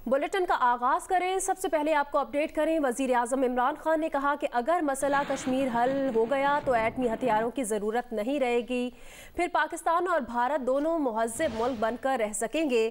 Bulletin का आगाज करें। सबसे पहले आपको अपडेट करें। वजीर आज़म इमरान खान ने कहा कि अगर मसला कश्मीर हल हो गया तो एटमी हथियारों की ज़रूरत नहीं रहेगी, फिर पाकिस्तान और भारत दोनों मुहज़्ज़ब मुल्क बनकर रह सकेंगे।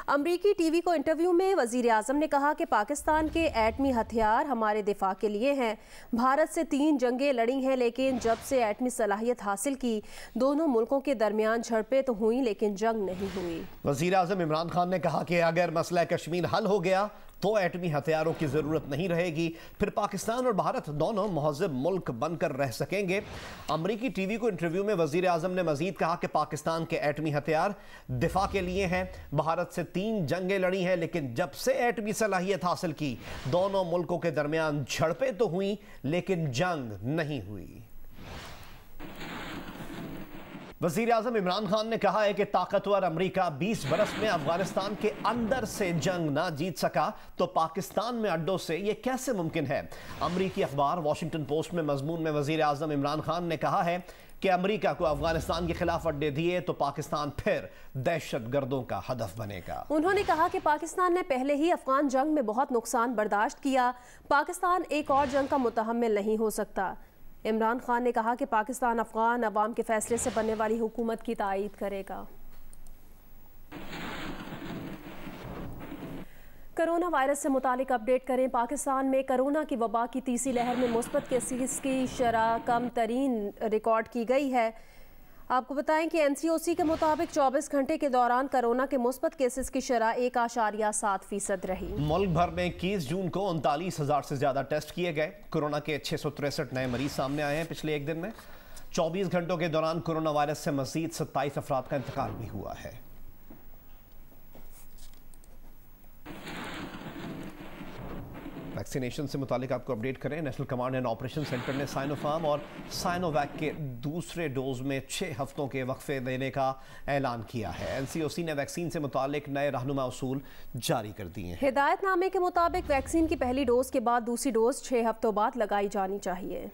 अमरीकी टीवी को इंटरव्यू में वजीर आज़म ने कहा कि पाकिस्तान के एटमी हथियार हमारे दिफा के लिए हैं। भारत से 3 जंगें लड़ी हैं, लेकिन जब से एटमी सलाहियत हासिल की दोनों मुल्कों के दरमियान झड़पें तो हुई लेकिन जंग नहीं हुई। वजीर आज़म इमरान खान ने कहा कि अगर मसला कश्मीर हल हो गया तो एटमी हथियारों की जरूरत नहीं रहेगी, फिर पाकिस्तान और भारत दोनों मुहज़्ज़ब मुल्क बनकर रह सकेंगे। अमरीकी टीवी को इंटरव्यू में वजीर आज़म ने मजीद कहा कि पाकिस्तान के एटमी हथियार दिफा के लिए हैं। भारत से 3 जंगें लड़ी हैं, लेकिन जब से एटमी सलाहियत हासिल की दोनों मुल्कों के दरमियान झड़पें तो हुई लेकिन जंग नहीं हुई। वज़ीर आज़म इमरान खान ने कहा है कि ताकतवर अमरीका 20 बरस में अफगानिस्तान के अंदर से जंग ना जीत सका तो पाकिस्तान में अड्डों से यह कैसे मुमकिन है। अमरीकी अखबार वॉशिंगटन पोस्ट में मजमून में वज़ीर आज़म इमरान खान ने कहा है कि अमरीका को अफगानिस्तान के खिलाफ अड्डे दिए तो पाकिस्तान फिर दहशत गर्दों का हदफ बनेगा। उन्होंने कहा कि पाकिस्तान ने पहले ही अफगान जंग में बहुत नुकसान बर्दाश्त किया, पाकिस्तान एक और जंग का मुतहम्मिल नहीं हो सकता। इमरान खान ने कहा कि पाकिस्तान अफगान अवाम के फैसले से बनने वाली हुकूमत की तायीद करेगा। कोरोना वायरस से मुतालिक अपडेट करें। पाकिस्तान में कोरोना की वबा की तीसरी लहर में मुस्बत केसेस की शरह कम तरीन रिकॉर्ड की गई है। आपको बताएं कि NCOC के मुताबिक 24 घंटे के दौरान कोरोना के मुस्बत केसेस की शरह 1.7% रही। मुल्क भर में 21 जून को 39,000 से ज्यादा टेस्ट किए गए। कोरोना के 663 नए मरीज सामने आए हैं पिछले एक दिन में। 24 घंटों के दौरान कोरोना वायरस से मजीद 27 अफराद का इंतकाल भी हुआ है। वैक्सीनेशन से मुतालिक आपको अपडेट करें। National command and operation centre ने साइनोफार्म और साइनोवैक के दूसरे डोज में 6 हफ्तों के वक्फे देने का ऐलान किया है। NCOC ने वैक्सीन से मुतालिक नए रहनुमा उसूल जारी कर दिए हैं। हिदायतनामे के मुताबिक वैक्सीन की पहली डोज के बाद दूसरी डोज 6 हफ्तों बाद लगाई जानी चाहिए।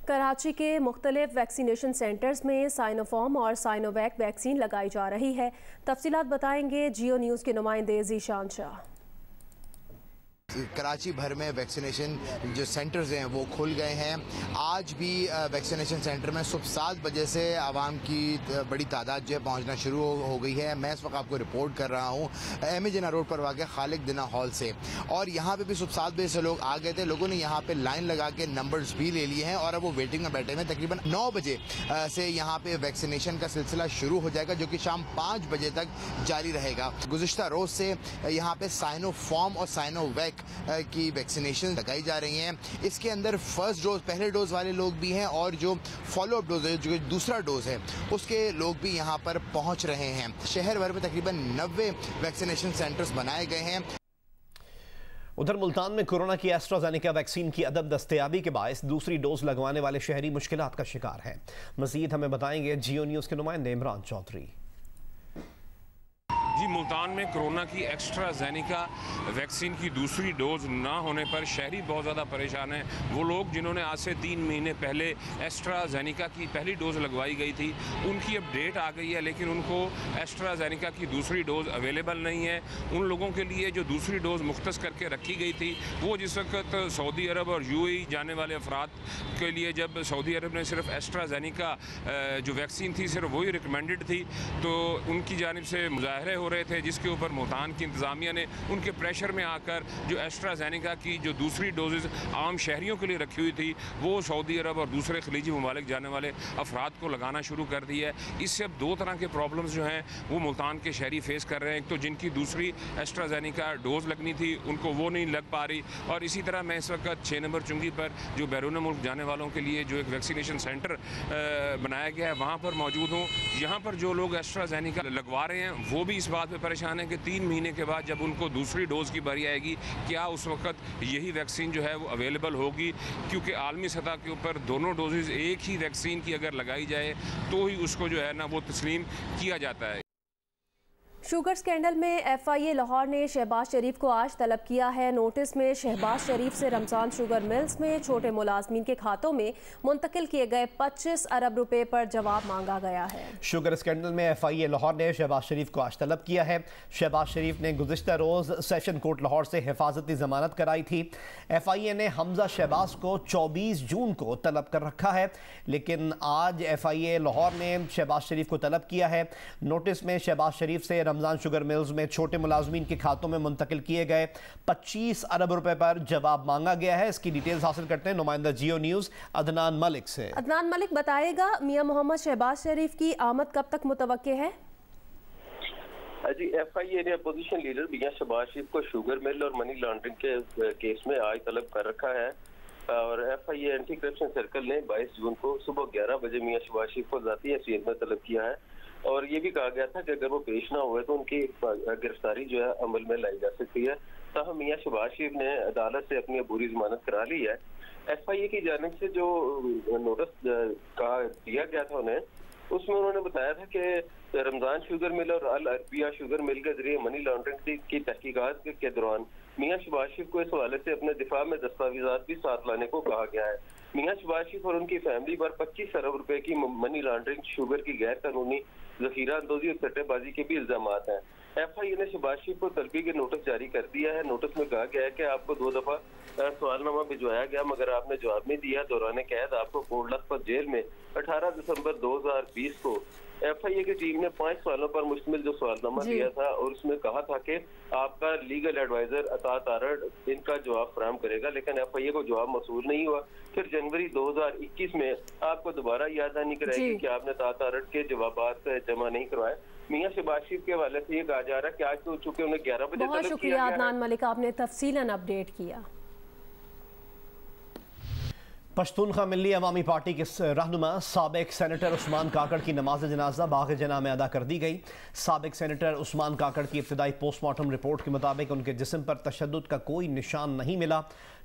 कराची के मुख्तलिफ वैक्सीनेशन सेंटर्स में साइनोफार्म और साइनोवैक वैक्सीन लगाई जा रही है। तफसीलात बताएंगे जियो न्यूज़ के नुमाइंदे ज़ीशान शाह। कराची भर में वैक्सीनेशन जो सेंटर्स हैं वो खुल गए हैं। आज भी वैक्सीनेशन सेंटर में सुबह 7 बजे से आवाम की बड़ी तादाद जो है पहुँचना शुरू हो गई है। मैं इस वक्त आपको रिपोर्ट कर रहा हूँ MA जिन्ना रोड पर वाक़ खालिक दिना हॉल से, और यहाँ पे भी सुबह 7 बजे से लोग आ गए थे। लोगों ने यहाँ पे लाइन लगा के नंबर्स भी ले लिए हैं और अब वो वेटिंग में बैठे हुए। तकरीबन 9 बजे से यहाँ पे वैक्सीनेशन का सिलसिला शुरू हो जाएगा, जो कि शाम 5 बजे तक जारी रहेगा। गुज़िश्ता रोज से यहाँ पे साइनोफार्म और साइनोवैक की वैक्सीनेशन लगाई जा रही हैं। इसके अंदर फर्स्ट डोज पहले डोज वाले लोग भी हैं और जो फॉलो अप डोज है, जो दूसरा डोज है, उसके लोग भी यहाँ पर पहुँच रहे हैं। शहर भर में तकरीबन 90 वैक्सीनेशन सेंटर्स बनाए गए हैं। उधर मुल्तान में कोरोना की एस्ट्राजेनेका वैक्सीन की अदब दस्तयाबी के बायस दूसरी डोज लगवाने वाले शहरी मुश्किलात का शिकार हैं। मजीद हमें बताएंगे जियो न्यूज़ के नुमाइंदे इमरान चौधरी। जी, मुल्तान में कोरोना की एक्स्ट्राजेनेका वैक्सीन की दूसरी डोज ना होने पर शहरी बहुत ज़्यादा परेशान हैं। वो लोग जिन्होंने आज से 3 महीने पहले एक्स्ट्राजेनेका की पहली डोज लगवाई गई थी, उनकी अब डेट आ गई है, लेकिन उनको एक्स्ट्राजेनेका की दूसरी डोज अवेलेबल नहीं है। उन लोगों के लिए जो दूसरी डोज मुख्तस करके रखी गई थी, वो जिस वक्त सऊदी अरब और UAE जाने वाले अफराद के लिए, जब सऊदी अरब ने सिर्फ एक्स्ट्राजेनेका जो वैक्सीन थी सिर्फ वही रिकमेंडेड थी, तो उनकी जानिब से मुजाहरे हो रहे थे, जिसके ऊपर मुल्तान की इंतज़ामिया ने उनके प्रेशर में आकर जो एस्ट्राजेनेका की जो दूसरी डोजेज़ आम शहरियों के लिए रखी हुई थी, वो सऊदी अरब और दूसरे खलीजी ममालिक जाने वाले अफराद को लगाना शुरू कर दी है। इससे अब 2 तरह के प्रॉब्लम्स जो हैं वो मुल्तान के शहरी फेस कर रहे हैं। एक तो जिनकी दूसरी एस्ट्राजेनेका डोज लगनी थी उनको वो नहीं लग पा रही, और इसी तरह मैं इस वक्त 6 नंबर चुंगी पर जो बैरून मुल्क जाने वालों के लिए जो एक वैक्सीनेशन सेंटर बनाया गया है वहाँ पर मौजूद हूँ। यहाँ पर जो लोग एस्ट्राजेनेका लगवा रहे हैं वो भी इस बात पे परेशान है कि 3 महीने के बाद जब उनको दूसरी डोज की बारी आएगी, क्या उस वक्त यही वैक्सीन जो है वो अवेलेबल होगी, क्योंकि आलमी सतह के ऊपर दोनों डोजेज एक ही वैक्सीन की अगर लगाई जाए तो ही उसको जो है ना वो तस्लीम किया जाता है। शुगर स्कैंडल में FIA लाहौर ने शहबाज शरीफ को आज तलब किया है। नोटिस में शहबाज शरीफ से रमज़ान शुगर मिल्स में छोटे मुलाजमीन के खातों में मुंतकिल किए गए 25 अरब रुपए पर जवाब मांगा गया है। शुगर स्कैंडल में FIA लाहौर ने शहबाज शरीफ को आज तलब किया है। शहबाज शरीफ ने गुज़िश्ता रोज़ सेशन कोर्ट लाहौर से हिफाजती जमानत कराई थी। FIA ने हमजा शहबाज को 24 जून को तलब कर रखा है, लेकिन आज FIA लाहौर ने शहबाज शरीफ को तलब किया है। नोटिस में शहबाज शरीफ से रमज़ान शुगर मिल्स में छोटे मुलाजमीन के खातों में मुंतकिल किए गए 25 अरब रुपए पर जवाब मांगा गया है। इसकी डिटेल्स हासिल करते हैं नुमाइंदा जियो न्यूज़ अदनान मलिक से। अदनान मलिक बताएगा, मियां मोहम्मद शहबाज शरीफ की आमद कब तक मुतवक्के है? जी, FIA ने अपोजिशन लीडर मियां शहबाज शरीफ को शुगर मिल और मनी लॉन्ड्रिंग के केस में आज तलब कर रखा है और FIA एंटी करप्शन सर्कल ने 22 जून को सुबह 11 बजे मियां शहबाज शरीफ को ज़ाती हैसियत में तलब किया है और ये भी कहा गया था कि अगर वो पेश ना हुए तो उनकी गिरफ्तारी जो है अमल में लाई जा सकती है। ताहम मियां शहबाज शरीफ ने अदालत से अपनी अबूरी जमानत करा ली है। FIA की जानिब से जो नोटिस दिया गया था उन्हें, उसमें उन्होंने बताया था कि रमज़ान शुगर मिल और अल अरबिया शुगर मिल के जरिए मनी लॉन्ड्रिंग की तहकीकात के दौरान मियां शहबाज शरीफ को इस हवाले से अपने दिफा में दस्तावेजात भी साथ लाने को कहा गया है। मियां शहबाज शरीफ और उनकी फैमिली पर 25 अरब रुपए की मनी लॉन्ड्रिंग, शुगर की गैर कानूनी जखीरा अंदोजी और सट्टेबाजी के भी इल्जाम हैं। FIA ने शहबाज शरीफ को तलबी के नोटिस जारी कर दिया है। नोटिस में कहा गया है कि आपको 2 दफा सवालनामा भिजवाया गया मगर आपने जवाब नहीं दिया। दौरान कैद आपको कोर्ट लखपत जेल में 18 दिसंबर 2020 को FIA की टीम ने 5 सवालों पर मुश्तमिल जो सवालनामा दिया था और उसमें कहा था कि आपका लीगल एडवाइजर अता तारड़ इनका जवाब फराहम करेगा, लेकिन FIA को जवाब मौसूल नहीं हुआ। फिर जनवरी 2021 में आपको दोबारा याद दहानी कराएगी कि आपने अता तारड़ के जवाबात जमा नहीं करवाए। मियां शहबाज शरीफ के हवाले से ये कहा जा रहा है कि आज तो चूंकि उन्हें 11 बजे बहुत शुक्रिया अदनान मलिक, आपने तफसीलन अपडेट किया। पश्तूनख्वा मिल्ली अवामी पार्टी के रहनुमा साबिक सेनेटर उस्मान काकड़ की नमाज जनाजा बाग़ जना में अदा कर दी गई। साबिक सेनेटर उस्मान काकड़ की इब्तदाई पोस्टमार्टम रिपोर्ट के मुताबिक उनके जिस्म पर तशद्दुद का कोई निशान नहीं मिला।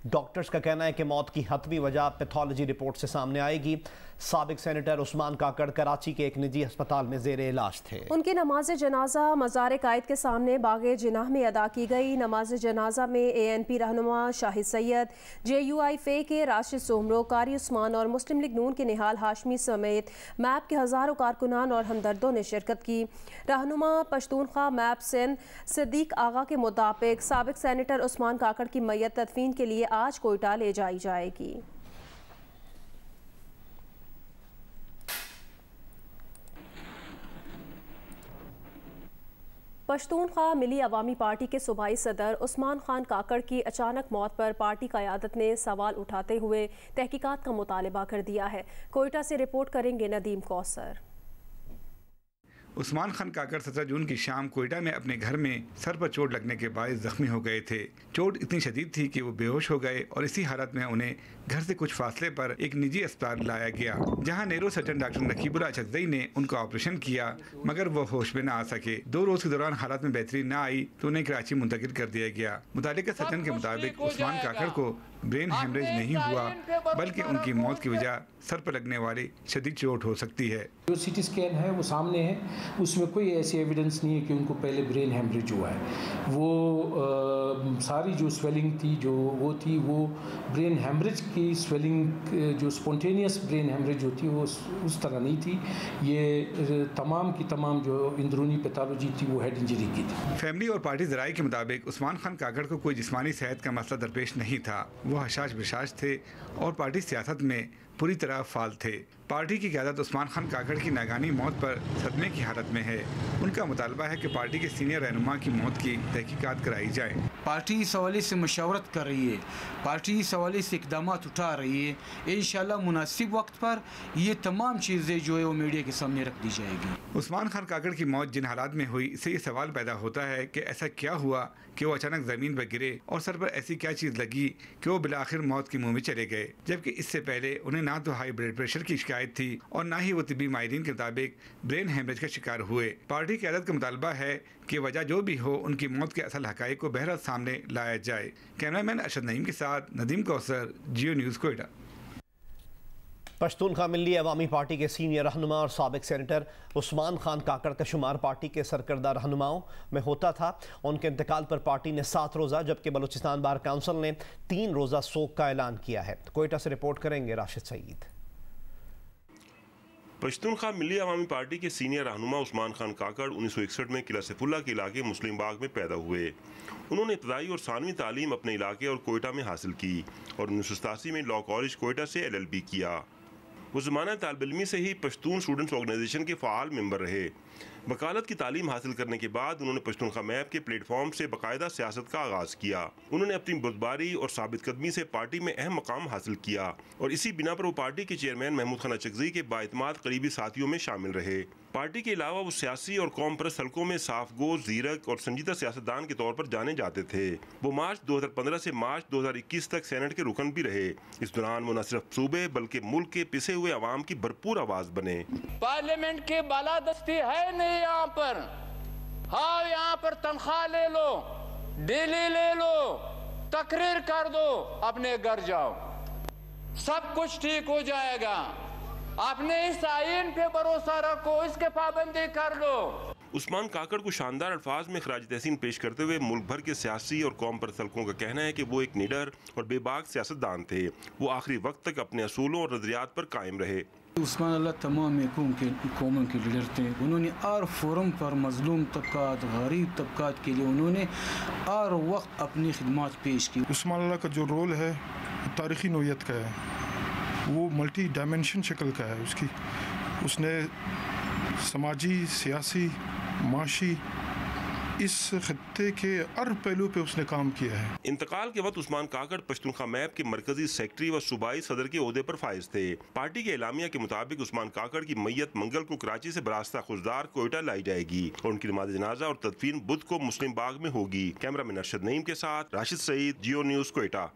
डॉक्टर्स का कहना है कि मौत की हतमी वजह पैथोलॉजी रिपोर्ट से सामने आएगी। साबिक सेनेटर उस्मान काकड़ कराची के एक निजी अस्पताल में ज़ेरे इलाज थे। उनकी नमाज जनाजा मज़ार कायद के सामने बाग़ जिनाह में अदा की गई। नमाज जनाजा में ANP रहनुमा शाहिद सैयद, JUI फे के राशिद सोमरो, कारी उस्मान और मुस्लिम लीग नून के निहाल हाशमी समेत मैप के हज़ारों कारकुनान और हमदर्दों ने शिरकत की। रहनुमा पश्तूनख्वा मैप सिंध सिद्दीक आगा के मुताबिक साबिक सेनेटर उस्मान काकड़ की मैयत तदफीन के लिए आज कोयटा ले जाई जाएगी। पश्तूनख्वा मिली अवामी पार्टी के सूबाई सदर उस्मान खान काकड़ की अचानक मौत पर पार्टी क़यादत ने सवाल उठाते हुए तहकीकात का मुतालबा कर दिया है। कोयटा से रिपोर्ट करेंगे नदीम कौसर। उस्मान खान काकड़ 17 जून की शाम कोयटा में अपने घर में सर पर चोट लगने के बाद जख्मी हो गए थे। चोट इतनी शदीद थी कि वो बेहोश हो गए और इसी हालत में उन्हें घर से कुछ फासले पर एक निजी अस्पताल लाया गया, जहां narrow surgeon doctor Naqibullah Achakzai ने उनका ऑपरेशन किया मगर वो होश में न आ सके। 2 रोज के दौरान हालत में बेहतरी न आई तो उन्हें कराची मुंतकिल कर दिया गया। मुतालिका सर्जन के मुताबिक उस्मान काकड़ को ब्रेन हेमरेज नहीं हुआ बल्कि उनकी मौत की वजह सर पर लगने वाली शदीद चोट हो सकती है। जो CT स्कैन है वो सामने है, उसमें कोई ऐसी एविडेंस नहीं है कि उनको पहले ब्रेन हेमरेज हुआ है। वो सारी जो स्वेलिंग थी वो ब्रेन हेमरेज की स्वेलिंग जो स्पॉन्टेनियस ब्रेन हेमरेज होती है वो उस तरह नहीं थी। ये तमाम की तमाम जो अंदरूनी पैथोलॉजी थी वो हेड इंजरी की थी। फैमिली और पार्टी ज़राए के मुताबिक उस्मान खान काकड़ को कोई जिस्मानी सेहत का मसला दरपेश नहीं था। वो हशाश बशाश थे और पार्टी सियासत में पूरी तरह फाल थे। पार्टी की क़यादत उस्मान खान काकड़ की नागानी मौत पर सदमे की हालत में है। उनका मुतालबा है कि पार्टी के सीनियर रहनुमा की मौत की तहकीकात कराई जाए। पार्टी इस हवाले से मशावरत कर रही है, पार्टी इस हवाले से इकदाम उठा रही है। इंशाल्लाह मुनासिब वक्त पर ये तमाम चीज़ें जो है वो मीडिया के सामने रख दी जाएगी। उस्मान खान काकड़ की मौत जिन हालात में हुई, इससे ये सवाल पैदा होता है कि ऐसा क्या हुआ कि वो अचानक ज़मीन पर गिरे और सर पर ऐसी क्या चीज़ लगी कि वो बिलाखिर मौत के मुँह में चले गए, जबकि इससे पहले उन्हें ना तो हाई ब्लड प्रेशर की शिकायत थी और ना ही वो तिब्बी माहिरीन के मुताबिक ब्रेन हेमरेज का शिकार हुए। पार्टी की क़यादत का मुतालबा है कि वजह जो भी हो उनकी मौत के असल हक़ाइक़ को बहरहाल सामने लाया जाए। कैमरामैन अरशद नईम के साथ नदीम कौसर, जियो न्यूज़ कोयटा। पश्तूनख्वा मिल्ली अवामी पार्टी के सीनियर रहनुमा और साबिक सेनेटर उस्मान खान काकड़ का शुमार पार्टी के सरकर्दा रहनुमाओं में होता था। उनके इंतकाल पर पार्टी ने 7 रोज़ा जबकि बलूचिस्तान बार काउंसिल ने 3 रोज़ा सोग का ऐलान किया है। कोयटा से रिपोर्ट करेंगे राशिद सईद। पश्तूनख्वा मिल्ली अवामी पार्टी के सीनियर रहनुमा उस्मान खान काकड़ 1961 में किला सैफुल्ला के इलाके मुस्लिम बाग में पैदा हुए। उन्होंने इब्तदाई और सानवी तालीम अपने इलाके और कोयटा में हासिल की और 1987 में लॉ कॉलेज कोयटा से LLB किया। वो ज़माना तालिब इल्मी से ही पश्तून स्टूडेंट्स ऑर्गेनाइजेशन के फ़ाल मेंबर रहे। वकालत की तालीम हासिल करने के बाद उन्होंने पश्तूनख्वा मैप के प्लेटफॉर्म से बाकायदा सियासत का आगाज़ किया। उन्होंने अपनी बुर्दबारी और साबित कदमी से पार्टी में अहम मकाम हासिल किया और इसी बिना पर वो पार्टी के चेयरमैन महमूद खान अचकज़ई के बाइतमाद करीबी साथियों में शामिल रहे। पार्टी के अलावा वो सियासी और कौम परस्त हलकों में साफगोश, ज़ीरक और संजीदा सियासतदान के तौर पर जाने जाते थे। वो मार्च 2015 से मार्च 2021 तक सेनेट के रुकन भी रहे। इस दौरान वो न सिर्फ सूबे बल्कि मुल्क के पिसे हुए अवाम की भरपूर आवाज़ बने। पार्लियामेंट की बालादस्ती है नहीं यहाँ पर। हाँ, यहाँ पर तनख्वाह ले लो, डेली ले लो, तकरीर कर दो, अपने घर जाओ, सब कुछ ठीक हो जाएगा। आपने इस आईन पे भरोसा रखो, इसके पाबंदी कर लो। उस्मान काकड़ को शानदार अल्फाज में खराज तहसीन पेश करते हुए मुल्क भर के सियासी और कौम परस्त हलकों का कहना है कि वो एक निडर और बेबाक सियासतदान थे। वो आखिरी वक्त तक अपने असूलों और नजरियात पर कायम रहे। उस्मान अल्लाह तमाम कौमों के लीडर थे। उन्होंने हर फोरम पर मजलूम तबकात, गरीब तबकात के लिए उन्होंने हर वक्त अपनी खिदमत पेश की। उस्मान अल्लाह का जो रोल है तारीख़ी नोयत का है, वो मल्टी डायमेंशन शक्ल का है उसकी। उसने समाजी, सियासी, माशी इस खत्ते के हर पहलू पे उसने काम किया है। इंतकाल के वक्त उस्मान काकड़ पश्तूनख्वा मैप के मरकजी सेक्रेटरी व सूबाई सदर के ओहदे पर फाइज थे। पार्टी के एलामिया के मुताबिक उस्मान काकड़ की मैयत मंगल को कराची से बरास्ता खुजदार कोयटा लाई जाएगी और उनकी नमाज जनाजा और तदफीन बुध को मुस्लिम बाग में होगी। कैमरामैन अरशद नईम के साथ राशिद सईद, जियो न्यूज़, कोयटा।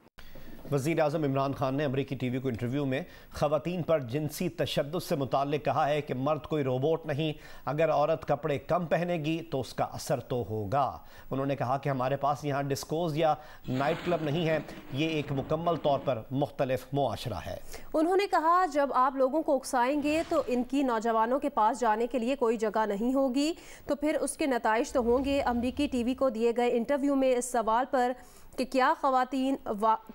वज़ीर आज़म इमरान खान ने अमरीकी टीवी को इंटरव्यू में ख़वातीन पर जिनसी तशद्दुद से मुताल्लिक़ कहा है कि मर्द कोई रोबोट नहीं, अगर औरत कपड़े कम पहनेगी तो उसका असर तो होगा। उन्होंने कहा कि हमारे पास यहाँ डिस्कोज़ या नाइट क्लब नहीं है, ये एक मुकम्मल तौर पर मुख्तलिफ मुआशरा है। उन्होंने कहा जब आप लोगों को उकसाएंगे तो इनकी नौजवानों के पास जाने के लिए कोई जगह नहीं होगी, तो फिर उसके नताइज तो होंगे। अमरीकी टीवी को दिए गए इंटरव्यू में इस सवाल पर कि क्या ख़वातीन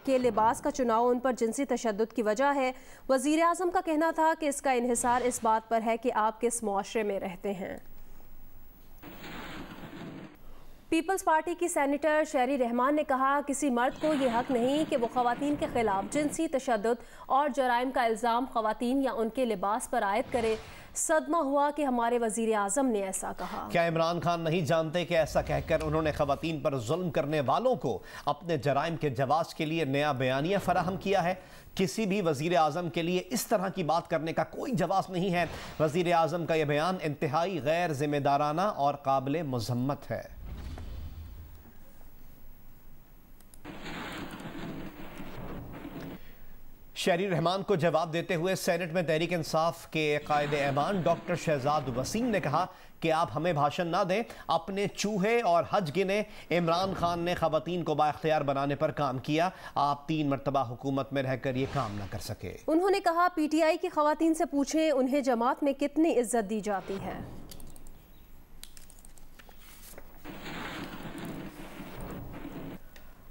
के लिबास का चुनाव उन पर जिनसी तशद्दुद की वजह है, वज़ीर आज़म का कहना था कि इसका इन्हिसार इस बात पर है कि आप किस मुआशरे में रहते हैं। पीपल्स पार्टी की सेनेटर शहरी रहमान ने कहा किसी मर्द को ये हक नहीं कि वो ख़वातीन के ख़िलाफ़ जिनसी तशद्दुद और जराइम का इल्ज़ाम ख़वातीन या उनके लिबास पर आयद करे। सदमा हुआ कि हमारे वज़ीर आज़म ने ऐसा कहा। क्या इमरान खान नहीं जानते कि ऐसा कहकर उन्होंने ख़वातीन पर जुल्म करने वालों को अपने जराइम के जवाब के लिए नया बयानिया फराहम किया है? किसी भी वज़ीर आज़म के लिए इस तरह की बात करने का कोई जवाब नहीं है। वज़ीर आज़म का यह बयान इंतहाई गैर जिम्मेदाराना और काबिल मज़म्मत है। शहरी रहमान को जवाब देते हुए सेनेट में तहरीक इंसाफ के कायदे ऐवान डॉक्टर शहजाद वसीम ने कहा कि आप हमें भाषण ना दें, अपने चूहे और हज गिने। इमरान खान ने ख़वातीन को बाख्तियार बनाने पर काम किया, आप 3 मरतबा हुकूमत में रहकर ये काम ना कर सके। उन्होंने कहा PTI की ख़वातीन से पूछें उन्हें जमात में कितनी इज्जत दी जाती है।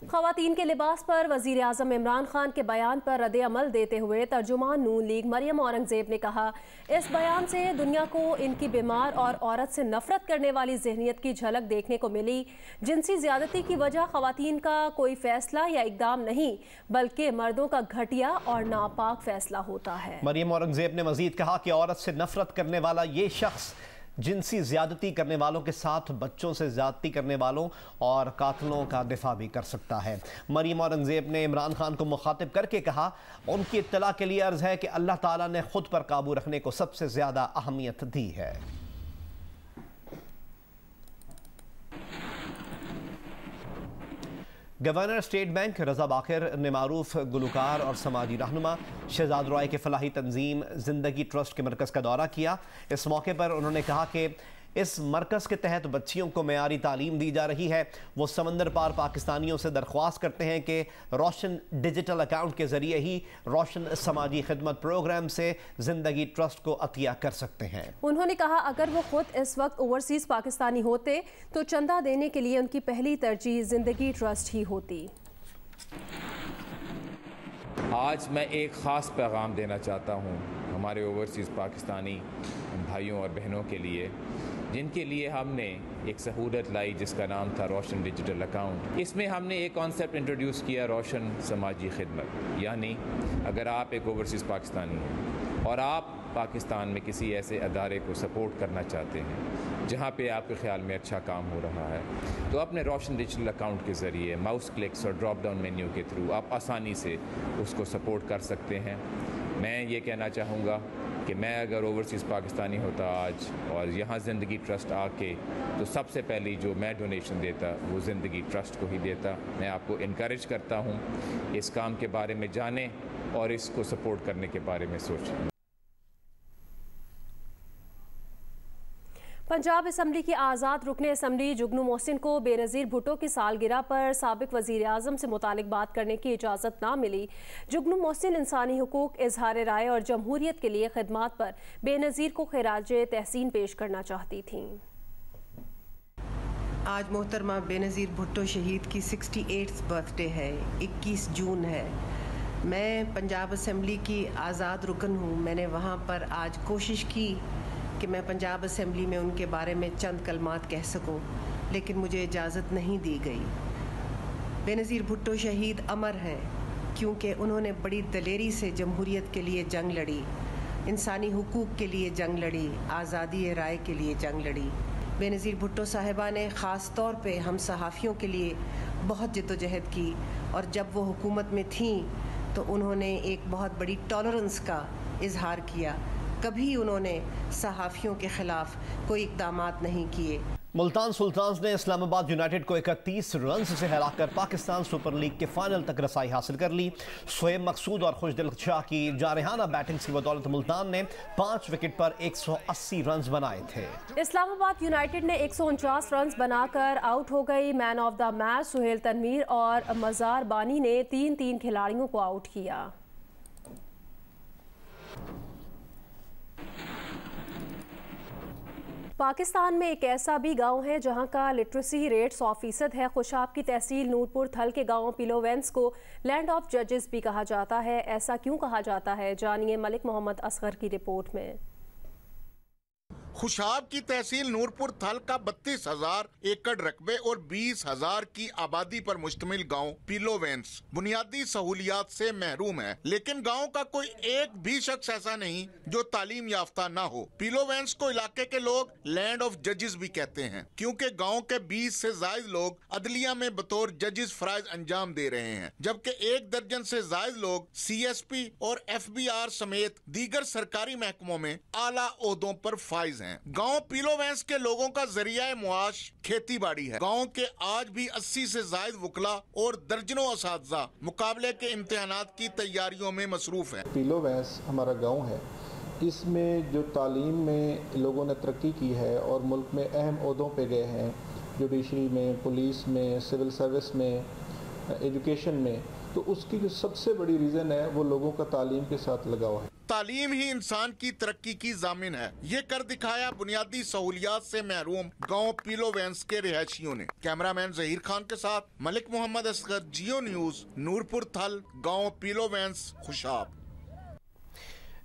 ख़वातीन के लिबास पर वज़ीर आज़म इमरान खान के बयान पर रद्द अमल देते हुए तर्जुमान नून लीग मरियम औरंगज़ेब ने कहा इस बयान से दुनिया को इनकी बीमार और औरत से नफरत करने वाली जहनीत की झलक देखने को मिली। जिनसी ज़्यादती की वजह ख़वातीन का कोई फ़ैसला या इक़दाम नहीं बल्कि मर्दों का घटिया और नापाक फ़ैसला होता है। मरियम औरंगज़ेब ने मज़ीद कहा कि औरत से नफरत करने वाला ये शख्स जिनसी ज़्यादती करने वालों के साथ बच्चों से ज़्यादती करने वालों और कातलों का दिफा भी कर सकता है। मरियम औरंगज़ेब ने इमरान खान को मुखातिब करके कहा उनकी इत्तला के लिए अर्ज़ है कि अल्लाह ताला ने ख़ुद पर काबू रखने को सबसे ज़्यादा अहमियत दी है। गवर्नर स्टेट बैंक रज़ा बाकर ने मारूफ गुलकार और समाजी रहनुमा शहजाद रॉय के फलाही तंजीम ज़िंदगी ट्रस्ट के मरकज़ का दौरा किया। इस मौके पर उन्होंने कहा कि इस मरकज के तहत बच्चियों को मेयारी तालीम दी जा रही है। वो समंदर पार पाकिस्तानियों से दरख्वास्त करते हैं कि रोशन डिजिटल अकाउंट के जरिए ही रोशन समाजी खिदमत प्रोग्राम से जिंदगी ट्रस्ट को अतिया कर सकते हैं। उन्होंने कहा अगर वो खुद इस वक्त ओवरसीज पाकिस्तानी होते तो चंदा देने के लिए उनकी पहली तरजीह जिंदगी ट्रस्ट ही होती। आज मैं एक ख़ास पैगाम देना चाहता हूँ हमारे ओवरसीज़ पाकिस्तानी भाइयों और बहनों के लिए, जिनके लिए हमने एक सहूलत लाई जिसका नाम था रोशन डिजिटल अकाउंट। इसमें हमने एक कॉन्सेप्ट इंट्रोड्यूस किया, रोशन समाजी खिदमत। यानी अगर आप एक ओवरसीज़ पाकिस्तानी हैं और आप पाकिस्तान में किसी ऐसे अदारे को सपोर्ट करना चाहते हैं जहाँ पे आपके ख्याल में अच्छा काम हो रहा है, तो अपने रोशन डिजिटल अकाउंट के ज़रिए माउस क्लिक्स और ड्रॉप डाउन मेन्यू के थ्रू आप आसानी से उसको सपोर्ट कर सकते हैं। मैं ये कहना चाहूँगा कि मैं अगर ओवरसीज़ पाकिस्तानी होता आज और यहाँ ज़िंदगी ट्रस्ट आके, तो सबसे पहले जो मैं डोनेशन देता वो ज़िंदगी ट्रस्ट को ही देता। मैं आपको इनकरेज करता हूँ इस काम के बारे में जानें और इसको सपोर्ट करने के बारे में सोचें। पंजाब असम्बली की आज़ाद रुकने असम्बली जुगनू मोहसिन को बेनज़ीर भुट्टो की सालगिरह पर साबिक़ वज़ीर आज़म से मुतालिक बात करने की इजाज़त ना मिली। जुगनू मोहसिन इंसानी हुकूक, इजहार राय और जमहूरियत के लिए खिदमात पर बेनज़ीर को खिराज तहसीन पेश करना चाहती थीं। आज मोहतरमा बेनज़ीर भुट्टो शहीद की 68th बर्थडे है, 21 जून है। मैं पंजाब असम्बली की आज़ाद रुकन हूँ। मैंने वहाँ पर आज कोशिश की कि मैं पंजाब असम्बली में उनके बारे में चंद कलमात कह सकूं, लेकिन मुझे इजाज़त नहीं दी गई। बेनज़ीर भुट्टो शहीद अमर हैं क्योंकि उन्होंने बड़ी दलेरी से जमहूरियत के लिए जंग लड़ी, इंसानी हुकूक के लिए जंग लड़ी, आज़ादी राय के लिए जंग लड़ी। बेनज़ीर भुट्टो साहिबा ने ख़ास तौर पे हम सहाफ़ियों के लिए बहुत जद्दोजहद की, और जब वो हुकूमत में थीं तो उन्होंने एक बहुत बड़ी टॉलरेंस का इजहार किया। कभी उन्होंने सहाफ़ियों के ख़िलाफ़ कोई इक़दामात नहीं किए। मुल्तान सुल्तान्स ने इस्लामाबाद यूनाइटेड को 31 रन से हराकर पाकिस्तान सुपर लीग के फाइनल तक रसाई हासिल कर ली। शोएब मकसूद और खुशदिल शाह की जारहाना बैटिंग की बदौलत मुल्तान ने 5 विकेट पर 180 रन बनाए थे। इस्लामाबाद यूनाइटेड ने 149 रन बनाकर आउट हो गई। Man of the match Sohail Tanvir और मजार बानी ने 3-3 खिलाड़ियों को आउट किया। पाकिस्तान में एक ऐसा भी गांव है जहां का लिटरेसी रेट 100% है। खुशाब की तहसील नूरपुर थल के गांव पिलोवेंस को लैंड ऑफ जजेस भी कहा जाता है। ऐसा क्यों कहा जाता है, जानिए मलिक मोहम्मद असगर की रिपोर्ट में। खुशाब की तहसील नूरपुर थल का 32,000 एकड़ रकबे और 20,000 की आबादी पर मुश्तमिल गांव पिलोवेंस बुनियादी सहूलियात से महरूम है, लेकिन गांव का कोई एक भी शख्स ऐसा नहीं जो तालीम याफ्ता ना हो। पिलोवेंस को इलाके के लोग लैंड ऑफ जजेस भी कहते हैं, क्योंकि गांव के 20 से जायद लोग अदलिया में बतौर जजेस फराइज अंजाम दे रहे हैं, जबकि 1 दर्जन से जायद लोग CSP और FBR समेत दीगर सरकारी महकमों में आला ओहदों पर फाइज हैं। गांव पिलोवेंस के लोगों का जरिया मुआश खेती बाड़ी है। गांव के आज भी 80 से जायद वकला और दर्जनों असातिज़ा मुकाबले के इम्तिहानात की तैयारियों में मसरूफ है। पिलोवेंस हमारा गांव है, इसमें जो तालीम में लोगों ने तरक्की की है और मुल्क में अहम ओहदों पे गए हैं, जुडिशरी में, पुलिस में, सिविल सर्विस में, एजुकेशन में, तो उसकी जो सबसे बड़ी रीज़न है वो लोगों का तालीम के साथ लगाव है। तालीम ही इंसान की तरक्की की जामिन है, ये कर दिखाया बुनियादी सहूलियात से महरूम गांव पिलोवेंस के रिहायशियों ने। कैमरामैन जहीर खान के साथ मलिक मोहम्मद असगर, जियो न्यूज, नूरपुर थल, गांव पिलोवेंस, खुशाब।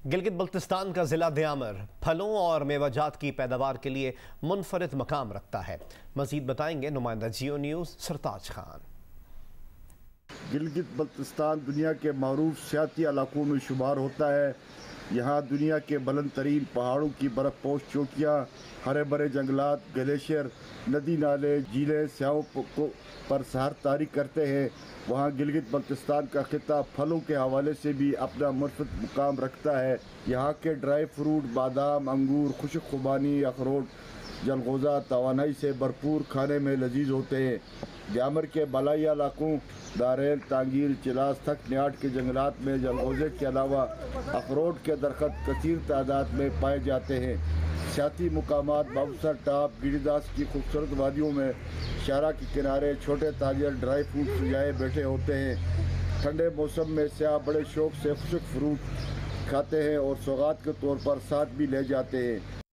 गिलगित बल्तिस्तान का जिला दयामर फलों और मेवाजात की पैदावार के लिए मुनफरिद मकाम रखता है। मजीद बताएंगे नुमाइंदा जियो न्यूज सरताज खान। गिलगित बल्तिस्तान दुनिया के मरूफ सियाती इलाकों में शुमार होता है। यहाँ दुनिया के बुलंद तरीन पहाड़ों की बर्फपोश चोटियाँ, हरे भरे जंगलात, ग्लेशियर, नदी नाले, झीलें स्याहों को पर सहर तारी करते हैं। वहाँ गिलगित बल्तिस्तान का खिता फलों के हवाले से भी अपना मुनफरिद मुकाम रखता है। यहाँ के ड्राई फ्रूट, बादाम, अंगूर, खुश्क खुबानी, अखरोट, जलगोज़ा तवानाई से भरपूर खाने में लजीज होते हैं। दयामर के बलाई इलाकों दारेल, टांगीर, चिलास तक न्याट के जंगलात में जलगोज़े के अलावा अखरोट के दरख्त कसीर तादाद में पाए जाते हैं। सियाती मुकामात बाबूसर टॉप, गिरिदास की खूबसूरत वादियों में शाहरा के किनारे छोटे ताजिर ड्राई फ्रूट सजाए बैठे होते हैं। ठंडे मौसम में सयाह बड़े शौक से खुश्क फ्रूट खाते हैं और सौगात के तौर पर साथ भी ले जाते हैं।